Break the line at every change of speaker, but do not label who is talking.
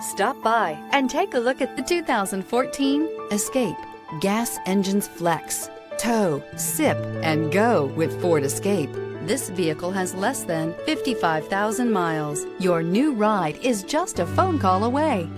Stop by and take a look at the 2014 Escape. Gas engines flex, tow, sip, and go with Ford Escape. This vehicle has less than 55,000 miles. Your new ride is just a phone call away.